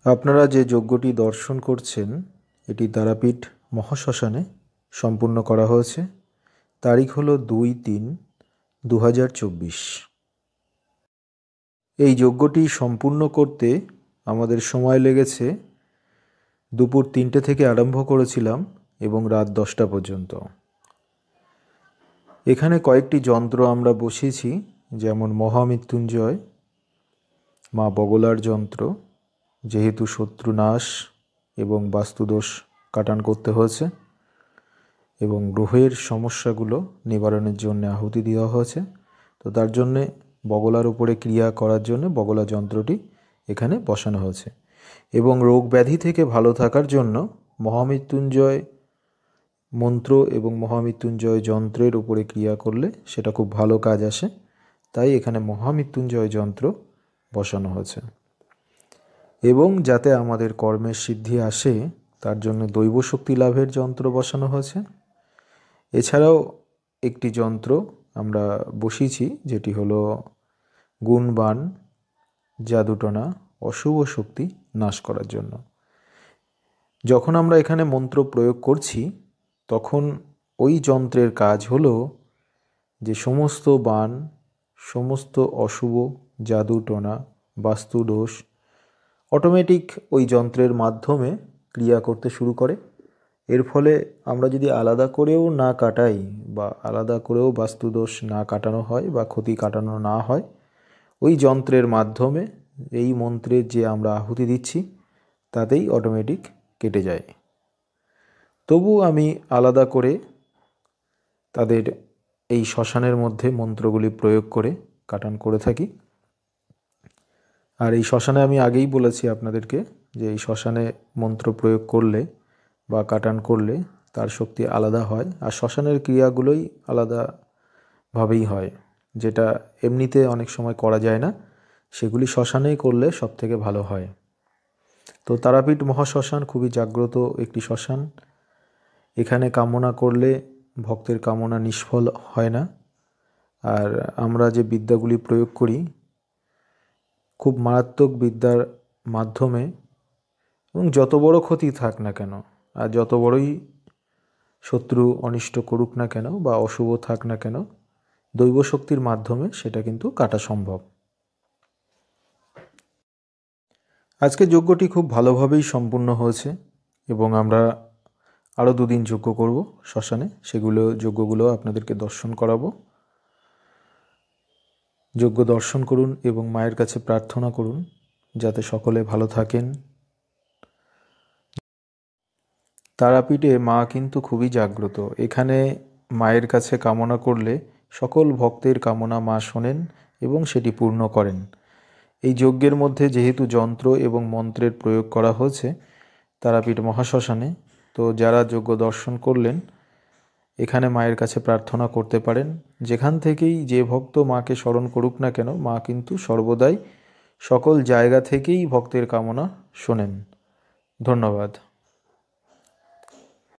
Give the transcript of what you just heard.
আপনারা যে যজ্ঞটি দর্শন করছেন এটি তারাপীঠ মহাশ্মশানে সম্পূর্ণ করা হয়েছে। তারিখ হলো 2-3-2024। এই যজ্ঞটি সম্পূর্ণ করতে আমাদের সময় লেগেছে দুপুর 3টে থেকে আরম্ভ করেছিলাম এবং রাত 10টা পর্যন্ত। এখানে কয়েকটি যন্ত্র আমরা বসিয়েছি, যেমন মহামৃত্যুঞ্জয়, মা বগলার যন্ত্র, যেহেতু শত্রুনাশ এবং বাস্তুদোষ কাটান করতে হয়েছে এবং গ্রহের সমস্যাগুলো নিবারণের জন্য আহুতি দেওয়া হয়েছে, তো তার জন্যে বগলার উপরে ক্রিয়া করার জন্য বগলা যন্ত্রটি এখানে বসানো হয়েছে। এবং রোগ ব্যাধি থেকে ভালো থাকার জন্য মহামৃত্যুঞ্জয় মন্ত্র এবং মহামৃত্যুঞ্জয় যন্ত্রের উপরে ক্রিয়া করলে সেটা খুব ভালো কাজ আসে, তাই এখানে মহামৃত্যুঞ্জয় যন্ত্র বসানো হয়েছে। এবং যাতে আমাদের কর্মের সিদ্ধি আসে তার জন্য দৈব শক্তি লাভের যন্ত্র বসানো হয়েছে। এছাড়াও একটি যন্ত্র আমরা বসিয়েছি, যেটি হলো গুণবান, জাদুটনা, অশুভ শক্তি নাশ করার জন্য। যখন আমরা এখানে মন্ত্র প্রয়োগ করছি তখন ওই যন্ত্রের কাজ হলো যে সমস্ত বান, সমস্ত অশুভ, জাদুটনা, বাস্তুদোষ অটোমেটিক ওই যন্ত্রের মাধ্যমে ক্রিয়া করতে শুরু করে। এর ফলে আমরা যদি আলাদা করেও না কাটাই বা আলাদা করেও বাস্তুদোষ না কাটানো হয় বা ক্ষতি কাটানো না হয়, ওই যন্ত্রের মাধ্যমে এই মন্ত্রের যে আমরা আহুতি দিচ্ছি তাতেই অটোমেটিক কেটে যায়। তবু আমি আলাদা করে তাদের এই শ্মশানের মধ্যে মন্ত্রগুলি প্রয়োগ করে কাটান করে থাকি। আর এই শ্মশানে আমি আগেই বলেছি আপনাদেরকে যে এই শ্মশানে মন্ত্র প্রয়োগ করলে বা কাটান করলে তার শক্তি আলাদা হয়, আর শ্মশানের ক্রিয়াগুলোই আলাদাভাবেই হয়, যেটা এমনিতে অনেক সময় করা যায় না, সেগুলি শ্মশানেই করলে সব থেকে ভালো হয়। তো তারাপীঠ মহাশ্মশান খুবই জাগ্রত একটি শ্মশান। এখানে কামনা করলে ভক্তের কামনা নিষ্ফল হয় না। আর আমরা যে বিদ্যাগুলি প্রয়োগ করি খুব মারাত্মক বিদ্যার মাধ্যমে, এবং যত বড় ক্ষতি থাক না কেন আর যত বড়ই শত্রু অনিষ্ট করুক না কেন বা অশুভ থাক না কেন, দৈব শক্তির মাধ্যমে সেটা কিন্তু কাটা সম্ভব। আজকে যজ্ঞটি খুব ভালোভাবেই সম্পূর্ণ হয়েছে এবং আমরা আরও 2 দিন যজ্ঞ করব শ্মশানে, যজ্ঞগুলো আপনাদেরকে দর্শন করাবো। যজ্ঞ দর্শন করুন এবং মায়ের কাছে প্রার্থনা করুন যাতে সকলে ভালো থাকেন। তারাপীঠে মা কিন্তু খুবই জাগ্রত। এখানে মায়ের কাছে কামনা করলে সকল ভক্তের কামনা মা শোনেন এবং সেটি পূর্ণ করেন। এই যজ্ঞের মধ্যে যেহেতু যন্ত্র এবং মন্ত্রের প্রয়োগ করা হয়েছে তারাপীঠ মহাশ্মশানে, তো যারা যজ্ঞ দর্শন করলেন এখানে মায়ের কাছে প্রার্থনা করতে পারেন। যেখান থেকেই যে ভক্ত মাকে স্মরণ করুক না কেন, মা কিন্তু সর্বদাই সকল জায়গা থেকেই ভক্তের কামনা শোনেন। ধন্যবাদ।